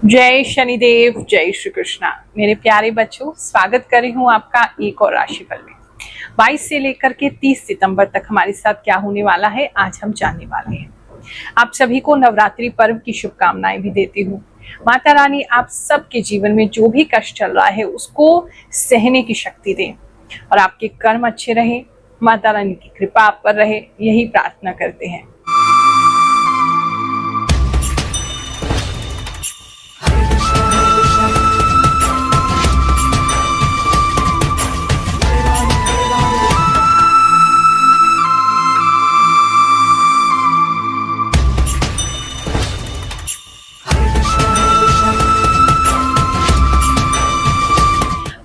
जय शनिदेव, जय श्री कृष्णा। मेरे प्यारे बच्चों, स्वागत कर रही हूँ आपका एक और राशिफल में। 22 से लेकर के 30 सितंबर तक हमारे साथ क्या होने वाला है आज हम जानने वाले हैं। आप सभी को नवरात्रि पर्व की शुभकामनाएं भी देती हूँ। माता रानी आप सबके जीवन में जो भी कष्ट चल रहा है उसको सहने की शक्ति दें और आपके कर्म अच्छे रहे, माता रानी की कृपा आप पर रहे, यही प्रार्थना करते हैं।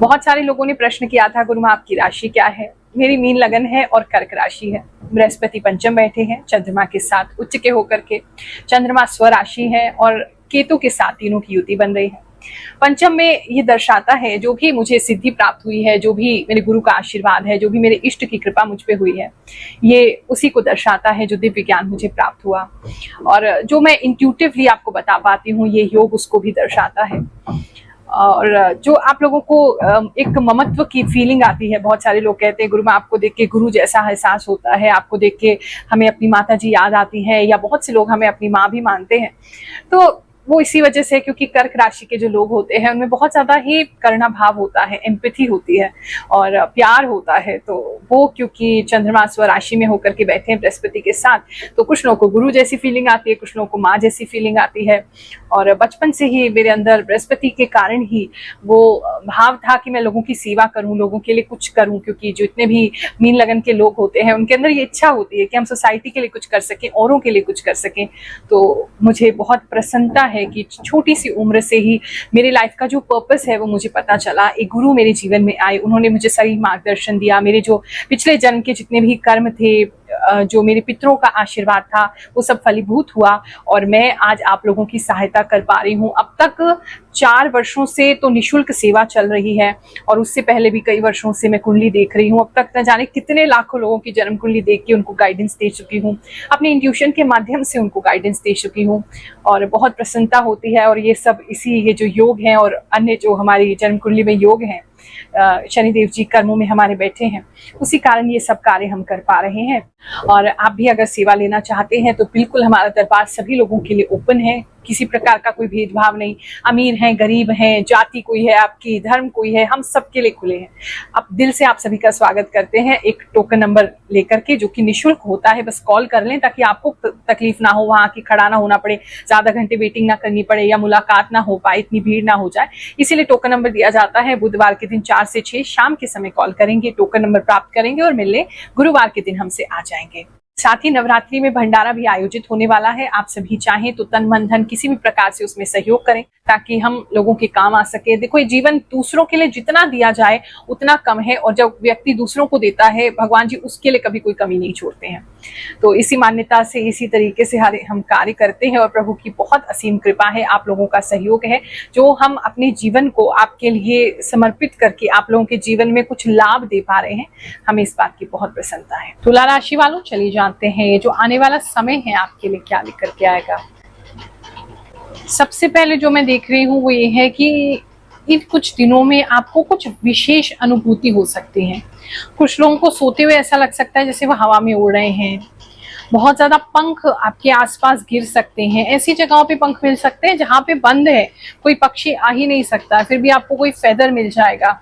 बहुत सारे लोगों ने प्रश्न किया था, गुरु माँ आपकी राशि क्या है। मेरी मीन लगन है और कर्क राशि है। बृहस्पति पंचम बैठे हैं चंद्रमा के साथ उच्च के होकर के। चंद्रमा स्वराशि है और केतु के साथ तीनों की युति बन रही है। पंचम में ये दर्शाता है जो भी मुझे सिद्धि प्राप्त हुई है, जो भी मेरे गुरु का आशीर्वाद है, जो भी मेरे इष्ट की कृपा मुझ पे हुई है, ये उसी को दर्शाता है जो दिव्य ज्ञान मुझे प्राप्त हुआ और जो मैं इंट्यूटिवली आपको बता पाती हूँ, ये योग उसको भी दर्शाता है। और जो आप लोगों को एक ममत्व की फीलिंग आती है। बहुत सारे लोग कहते हैं गुरु माँ आपको देख के गुरु जैसा एहसास होता है, आपको देख के हमें अपनी माता जी याद आती है, या बहुत से लोग हमें अपनी माँ भी मानते हैं। तो वो इसी वजह से, क्योंकि कर्क राशि के जो लोग होते हैं उनमें बहुत ज्यादा ही करुणा भाव होता है, एम्पैथी होती है और प्यार होता है। तो वो क्योंकि चंद्रमा स्वराशि में होकर के बैठे हैं बृहस्पति के साथ, तो कुछ लोगों को गुरु जैसी फीलिंग आती है, कुछ लोगों को माँ जैसी फीलिंग आती है। और बचपन से ही मेरे अंदर बृहस्पति के कारण ही वो भाव था कि मैं लोगों की सेवा करूं, लोगों के लिए कुछ करूं, क्योंकि जो इतने भी मीन लगन के लोग होते हैं उनके अंदर ये इच्छा होती है कि हम सोसाइटी के लिए कुछ कर सकें, औरों के लिए कुछ कर सकें। तो मुझे बहुत प्रसन्नता है कि छोटी सी उम्र से ही मेरी लाइफ का जो पर्पस है वो मुझे पता चला। एक गुरु मेरे जीवन में आए, उन्होंने मुझे सही मार्गदर्शन दिया। मेरे जो पिछले जन्म के जितने भी कर्म थे, जो मेरे पितरों का आशीर्वाद था, वो सब फलीभूत हुआ और मैं आज आप लोगों की सहायता कर पा रही हूँ। अब तक 4 वर्षों से तो निशुल्क सेवा चल रही है और उससे पहले भी कई वर्षों से मैं कुंडली देख रही हूँ। अब तक न जाने कितने लाखों लोगों की जन्म कुंडली देख के उनको गाइडेंस दे चुकी हूँ, अपने इंट्यूशन के माध्यम से उनको गाइडेंस दे चुकी हूँ और बहुत प्रसन्नता होती है। और ये सब ये जो योग हैं और अन्य जो हमारी जन्म कुंडली में योग हैं, शनिदेव जी कर्मों में हमारे बैठे हैं, उसी कारण ये सब कार्य हम कर पा रहे हैं। और आप भी अगर सेवा लेना चाहते हैं तो बिल्कुल हमारा दरबार सभी लोगों के लिए ओपन है, किसी प्रकार का कोई भेदभाव नहीं। अमीर हैं, गरीब हैं, जाति कोई है आपकी, धर्म कोई है, हम सबके लिए खुले हैं। अब दिल से आप सभी का स्वागत करते हैं एक टोकन नंबर लेकर के, जो कि निःशुल्क होता है। बस कॉल कर लें ताकि आपको तकलीफ ना हो, वहां आके खड़ा ना होना पड़े, ज्यादा घंटे वेटिंग ना करनी पड़े या मुलाकात ना हो पाए, इतनी भीड़ ना हो जाए। इसीलिए टोकन नंबर दिया जाता है। बुधवार के दिन 4 से 6 शाम के समय कॉल करेंगे, टोकन नंबर प्राप्त करेंगे और मिलने गुरुवार के दिन हमसे आ जाएंगे। साथ ही नवरात्रि में भंडारा भी आयोजित होने वाला है। आप सभी चाहें तो तन मन धन किसी भी प्रकार से उसमें सहयोग करें ताकि हम लोगों के काम आ सके। देखो, ये जीवन दूसरों के लिए जितना दिया जाए उतना कम है और जब व्यक्ति दूसरों को देता है, भगवान जी उसके लिए कभी कोई कमी नहीं छोड़ते हैं। तो इसी मान्यता से, इसी तरीके से हम कार्य करते हैं और प्रभु की बहुत असीम कृपा है, आप लोगों का सहयोग है, जो हम अपने जीवन को आपके लिए समर्पित करके आप लोगों के जीवन में कुछ लाभ दे पा रहे हैं। हमें इस बात की बहुत प्रसन्नता है। तुला राशि वालों, चलिए जानते हैं जो आने वाला समय है आपके लिए क्या लेकर के आएगा। सबसे पहले जो मैं देख रही हूँ वो ये है कि इन कुछ दिनों में आपको कुछ विशेष अनुभूति हो सकती है। कुछ लोगों को सोते हुए ऐसा लग सकता है जैसे वो हवा में उड़ रहे हैं। बहुत ज्यादा पंख आपके आसपास गिर सकते हैं। ऐसी जगहों पे पंख मिल सकते हैं जहां पे बंद है, कोई पक्षी आ ही नहीं सकता, फिर भी आपको कोई फेदर मिल जाएगा।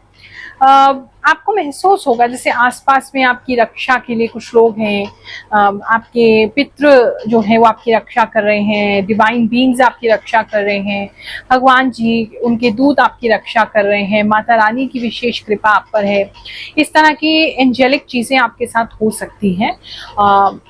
आपको महसूस होगा जैसे आसपास में आपकी रक्षा के लिए कुछ लोग हैं। आपके पितृ जो है वो आपकी रक्षा कर रहे हैं, डिवाइन बीइंग्स आपकी रक्षा कर रहे हैं, भगवान जी उनके दूत आपकी रक्षा कर रहे हैं, माता रानी की विशेष कृपा आप पर है। इस तरह की एंजेलिक चीजें आपके साथ हो सकती हैं।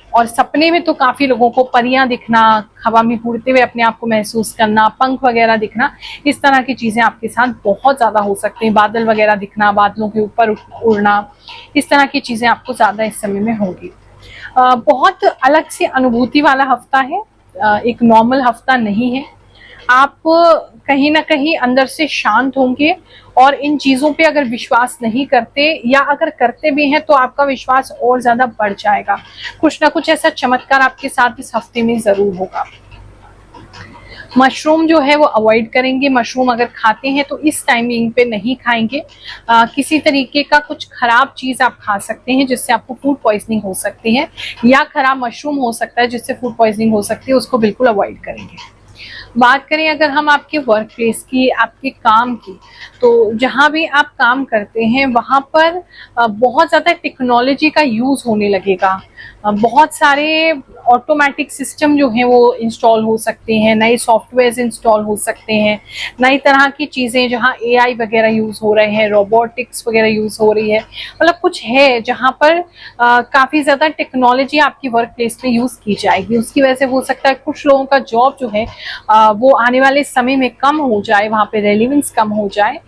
और सपने में तो काफी लोगों को परियां दिखना, हवा में उड़ते हुए अपने आप को महसूस करना, पंख वगैरह दिखना, इस तरह की चीजें आपके साथ बहुत ज्यादा हो सकती हैं। बादल वगैरह दिखना, बादलों के ऊपर उड़ना, इस तरह की चीजें आपको ज्यादा इस समय में होगी। बहुत अलग सी अनुभूति वाला हफ्ता है, एक नॉर्मल हफ्ता नहीं है। आप कहीं ना कहीं अंदर से शांत होंगे और इन चीजों पे अगर विश्वास नहीं करते या अगर करते भी हैं तो आपका विश्वास और ज्यादा बढ़ जाएगा। कुछ ना कुछ ऐसा चमत्कार आपके साथ इस हफ्ते में जरूर होगा। मशरूम जो है वो अवॉइड करेंगे। मशरूम अगर खाते हैं तो इस टाइमिंग पे नहीं खाएंगे। किसी तरीके का कुछ खराब चीज़ आप खा सकते हैं जिससे आपको फूड पॉइजनिंग हो सकती है, या खराब मशरूम हो सकता है जिससे फूड पॉइजनिंग हो सकती है, उसको बिल्कुल अवॉइड करेंगे। बात करें अगर हम आपके वर्क प्लेस की, आपके काम की, तो जहाँ भी आप काम करते हैं वहाँ पर बहुत ज़्यादा टेक्नोलॉजी का यूज़ होने लगेगा। बहुत सारे ऑटोमेटिक सिस्टम जो हैं वो इंस्टॉल हो सकते हैं, नए सॉफ्टवेयर इंस्टॉल हो सकते हैं, नई तरह की चीज़ें जहाँ एआई वगैरह यूज़ हो रहे हैं, रोबोटिक्स वगैरह यूज़ हो रही है। मतलब कुछ है जहाँ पर काफ़ी ज़्यादा टेक्नोलॉजी आपकी वर्क प्लेस पे यूज़ की जाएगी। उसकी वजह से हो सकता है कुछ लोगों का जॉब जो है वो आने वाले समय में कम हो जाए, वहाँ पे रेलिवेंस कम हो जाए,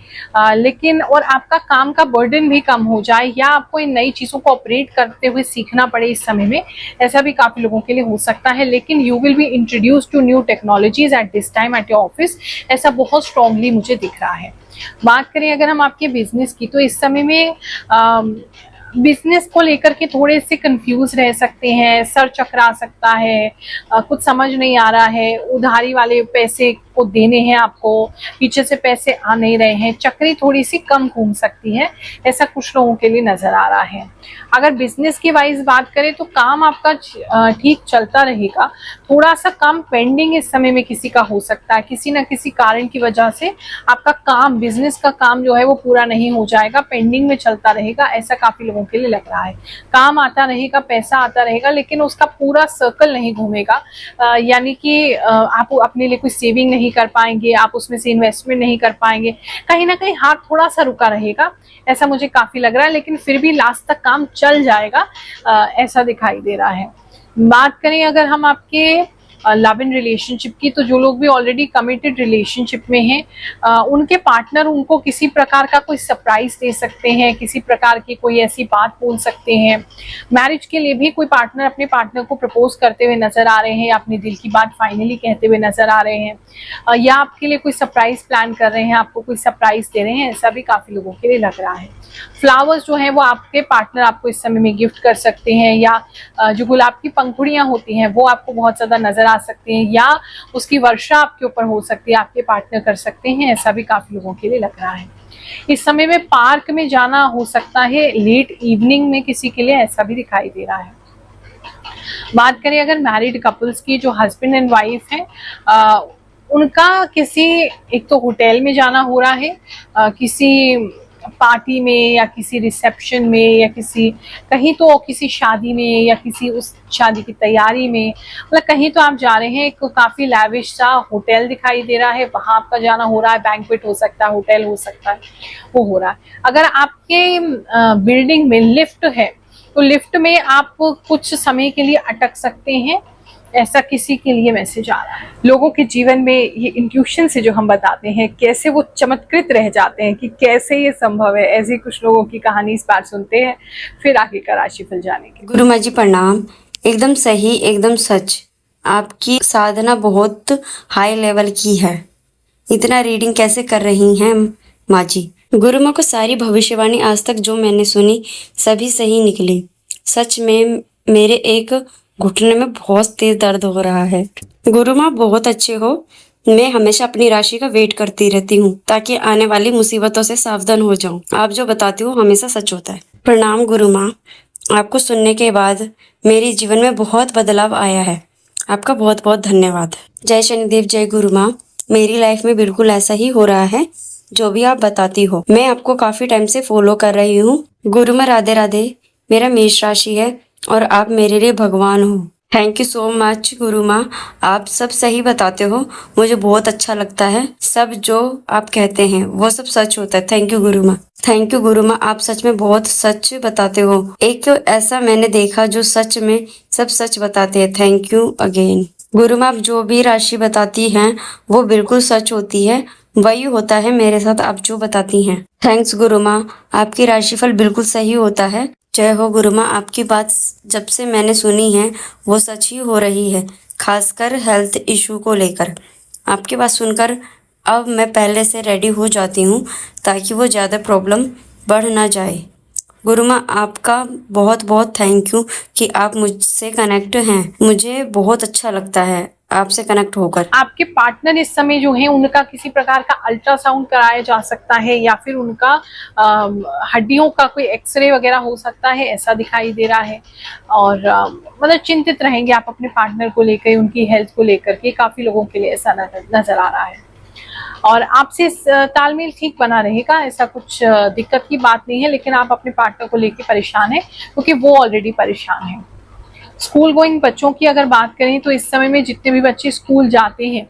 लेकिन और आपका काम का बर्डन भी कम हो जाए, या आपको इन नई चीज़ों को ऑपरेट करते हुए सीखना पड़े इस समय में। ऐसा भी काफ़ी लोगों के लिए हो सकता है, लेकिन you will be introduce to new technologies at this time at your office, ऐसा बहुत स्ट्रांगली मुझे दिख रहा है। बात करें अगर हम आपके बिजनेस की, तो इस समय में बिजनेस को लेकर के थोड़े से कंफ्यूज रह सकते हैं, सर चकरा सकता है, कुछ समझ नहीं आ रहा है, उधारी वाले पैसे को देने हैं आपको, पीछे से पैसे आ नहीं रहे हैं, चक्री थोड़ी सी कम घूम सकती है, ऐसा कुछ लोगों के लिए नजर आ रहा है। अगर बिजनेस की वाइज बात करें तो काम आपका ठीक चलता रहेगा। थोड़ा सा काम पेंडिंग इस समय में किसी का हो सकता है, किसी ना किसी कारण की वजह से आपका काम, बिजनेस का काम जो है वो पूरा नहीं हो जाएगा, पेंडिंग में चलता रहेगा, ऐसा काफी लोगों के लिए लग रहा है। काम आता रहेगा, पैसा आता रहेगा, लेकिन उसका पूरा सर्कल नहीं घूमेगा, यानी कि आप अपने लिए कोई सेविंग नहीं कर पाएंगे, आप उसमें से इन्वेस्टमेंट नहीं कर पाएंगे, कहीं ना कहीं हाथ थोड़ा सा रुका रहेगा, ऐसा मुझे काफी लग रहा है। लेकिन फिर भी लास्ट तक काम चल जाएगा, ऐसा दिखाई दे रहा है। बात करें अगर हम आपके लव इन रिलेशनशिप की, तो जो लोग भी ऑलरेडी कमिटेड रिलेशनशिप में हैं, उनके पार्टनर उनको किसी प्रकार का कोई सरप्राइज दे सकते हैं, किसी प्रकार की कोई ऐसी बात बोल सकते हैं। मैरिज के लिए भी कोई पार्टनर अपने पार्टनर को प्रपोज करते हुए नजर आ रहे हैं, या अपने दिल की बात फाइनली कहते हुए नजर आ रहे हैं, या आपके लिए कोई सरप्राइज प्लान कर रहे हैं, आपको कोई सरप्राइज दे रहे हैं, ऐसा भी काफी लोगों के लिए लग रहा है। फ्लावर्स जो है वो आपके पार्टनर आपको इस समय में गिफ्ट कर सकते हैं, या जो गुलाब की पंखुड़ियां होती हैं वो आपको बहुत ज्यादा नजर आ सकती हैं, या उसकी वर्षा आपके ऊपर हो सकती है, आपके पार्टनर कर सकते हैं, ऐसा भी काफी लोगों के लिए लग रहा है। इस समय में पार्क में जाना हो सकता है लेट इवनिंग में किसी के लिए, ऐसा भी दिखाई दे रहा है। बात करें अगर मैरिड कपल्स की, जो हस्बैंड एंड वाइफ हैं, उनका किसी, एक तो होटल में जाना हो रहा है, किसी पार्टी में या किसी रिसेप्शन में, या किसी कहीं तो किसी शादी में, या किसी उस शादी की तैयारी में, मतलब कहीं तो आप जा रहे हैं। एक काफी लैविश सा होटल दिखाई दे रहा है, वहां आपका जाना हो रहा है, बैंक्वेट हो सकता है, होटल हो सकता है, वो हो रहा है। अगर आपके बिल्डिंग में लिफ्ट है तो लिफ्ट में आप कुछ समय के लिए अटक सकते हैं, ऐसा किसी के लिए मैसेज आ रहा है। लोगों के जीवन में ये इंट्यूशन से जो हम बताते हैं, कैसे वो चमत्कृत रह जाते हैं कि कैसे ये संभव है, ऐसी कुछ लोगों की कहानी इस बार सुनते हैं, फिर आगे का राशिफल जाने के। गुरु माँ जी प्रणाम। एकदम सही, एकदम सच। आपकी साधना बहुत हाई लेवल की है। इतना रीडिंग कैसे कर रही हैं माँ जी? गुरु माँ को सारी भविष्यवाणी आज तक जो मैंने सुनी सभी सही निकली। सच में मेरे एक घुटने में बहुत तेज दर्द हो रहा है। गुरु माँ बहुत अच्छे हो। मैं हमेशा अपनी राशि का वेट करती रहती हूँ ताकि आने वाली मुसीबतों से सावधान हो जाऊं। आप जो बताती हो हमेशा सच होता है। प्रणाम गुरु माँ। आपको सुनने के बाद मेरे जीवन में बहुत बदलाव आया है। आपका बहुत बहुत धन्यवाद। जय शनिदेव, जय गुरु माँ। मेरी लाइफ में बिल्कुल ऐसा ही हो रहा है जो भी आप बताती हो। मैं आपको काफी टाइम से फॉलो कर रही हूँ। गुरु माँ राधे राधे। मेरा मेष राशि है और आप मेरे लिए भगवान हो। थैंक यू सो मच गुरु माँ। आप सब सही बताते हो, मुझे बहुत अच्छा लगता है। सब जो आप कहते हैं वो सब सच होता है। थैंक यू गुरु माँ। थैंक यू गुरु माँ। आप सच में बहुत सच बताते हो। एक ऐसा मैंने देखा जो सच में सब सच बताते हैं। थैंक यू अगेन गुरु माँ। आप जो भी राशि बताती हैं वो बिल्कुल सच होती है। वही होता है मेरे साथ आप जो बताती हैं। थैंक्स गुरु माँ। आपकी राशिफल बिल्कुल सही होता है। जय हो गुरु माँ। आपकी बात जब से मैंने सुनी है वो सच ही हो रही है, खासकर हेल्थ इशू को लेकर। आपकी बात सुनकर अब मैं पहले से रेडी हो जाती हूँ ताकि वो ज़्यादा प्रॉब्लम बढ़ ना जाए। गुरु माँ आपका बहुत बहुत थैंक यू कि आप मुझसे कनेक्ट हैं। मुझे बहुत अच्छा लगता है आपसे कनेक्ट होकर। आपके पार्टनर इस समय जो है उनका किसी प्रकार का अल्ट्रासाउंड कराया जा सकता है या फिर उनका हड्डियों का कोई एक्सरे वगैरह हो सकता है, ऐसा दिखाई दे रहा है। और मतलब चिंतित रहेंगे आप अपने पार्टनर को लेकर, उनकी हेल्थ को लेकर के, काफी लोगों के लिए ऐसा नजर आ रहा है। और आपसे तालमेल ठीक बना रहेगा, ऐसा कुछ दिक्कत की बात नहीं है, लेकिन आप अपने पार्टनर को लेकर परेशान हैं क्योंकि वो ऑलरेडी परेशान है। स्कूल गोइंग बच्चों की अगर बात करें तो इस समय में जितने भी बच्चे स्कूल जाते हैं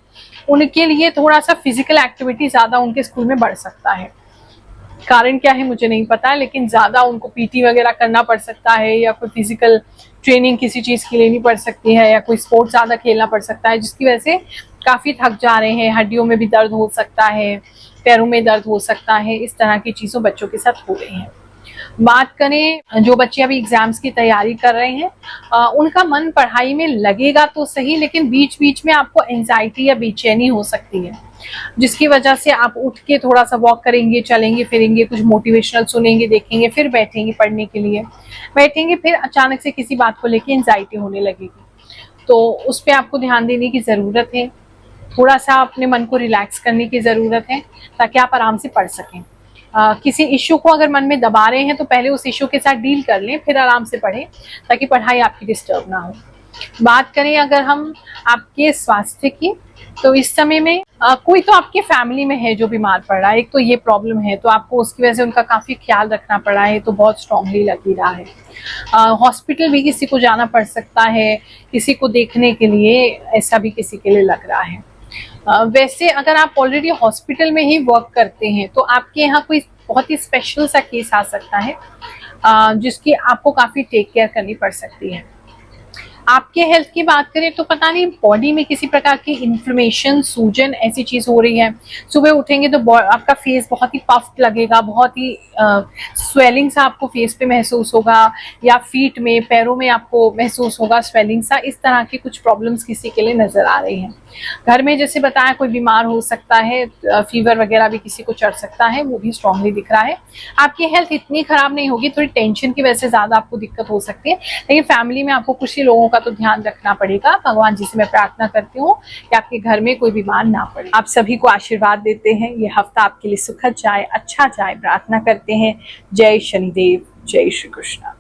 उनके लिए थोड़ा सा फिजिकल एक्टिविटी ज्यादा उनके स्कूल में बढ़ सकता है। कारण क्या है मुझे नहीं पता, लेकिन ज्यादा उनको पीटी वगैरह करना पड़ सकता है या कोई फिजिकल ट्रेनिंग किसी चीज की लेनी पड़ सकती है या कोई स्पोर्ट ज्यादा खेलना पड़ सकता है, जिसकी वजह से काफी थक जा रहे हैं। हड्डियों में भी दर्द हो सकता है, पैरों में दर्द हो सकता है, इस तरह की चीजों बच्चों के साथ हो रही हैं। बात करें जो बच्चे अभी एग्जाम्स की तैयारी कर रहे हैं, उनका मन पढ़ाई में लगेगा तो सही, लेकिन बीच बीच में आपको एंजाइटी या बेचैनी हो सकती है, जिसकी वजह से आप उठ के थोड़ा सा वॉक करेंगे, चलेंगे फिरेंगे, कुछ मोटिवेशनल सुनेंगे, देखेंगे, फिर बैठेंगे पढ़ने के लिए, बैठेंगे, फिर अचानक से किसी बात को लेके एंजाइटी होने लगेगी। तो उस पर आपको ध्यान देने की ज़रूरत है, थोड़ा सा अपने मन को रिलैक्स करने की ज़रूरत है ताकि आप आराम से पढ़ सकें। किसी इश्यू को अगर मन में दबा रहे हैं तो पहले उस इश्यू के साथ डील कर लें, फिर आराम से पढ़ें ताकि पढ़ाई आपकी डिस्टर्ब ना हो। बात करें अगर हम आपके स्वास्थ्य की, तो इस समय में कोई तो आपके फैमिली में है जो बीमार पड़ रहा है, एक तो ये प्रॉब्लम है, तो आपको उसकी वजह से उनका काफ़ी ख्याल रखना पड़ा है, तो बहुत स्ट्रांगली लग ही रहा है। हॉस्पिटल भी किसी को जाना पड़ सकता है, किसी को देखने के लिए, ऐसा भी किसी के लिए लग रहा है। वैसे अगर आप ऑलरेडी हॉस्पिटल में ही वर्क करते हैं तो आपके यहाँ कोई बहुत ही स्पेशल सा केस आ सकता है जिसकी आपको काफ़ी टेक केयर करनी पड़ सकती है। आपके हेल्थ की बात करें तो पता नहीं बॉडी में किसी प्रकार की इन्फ्लेमेशन, सूजन, ऐसी चीज हो रही है। सुबह उठेंगे तो आपका फेस बहुत ही पफ्ड लगेगा, बहुत ही स्वेलिंग सा आपको फेस पे महसूस होगा, या फीट में, पैरों में आपको महसूस होगा स्वेलिंग सा। इस तरह की कुछ प्रॉब्लम्स किसी के लिए नजर आ रही हैं। घर में जैसे बताया कोई बीमार हो सकता है, फीवर वगैरह भी किसी को चढ़ सकता है, वो भी स्ट्रांगली दिख रहा है। आपकी हेल्थ इतनी खराब नहीं होगी, थोड़ी टेंशन की वजह से ज्यादा आपको दिक्कत हो सकती है, लेकिन फैमिली में आपको कुछ ही लोगों का तो ध्यान रखना पड़ेगा। भगवान जी से मैं प्रार्थना करती हूँ कि आपके घर में कोई बीमार ना पड़े। आप सभी को आशीर्वाद देते हैं, ये हफ्ता आपके लिए सुखद जाए, अच्छा जाए, प्रार्थना करते हैं। जय शनिदेव, जय श्री कृष्ण।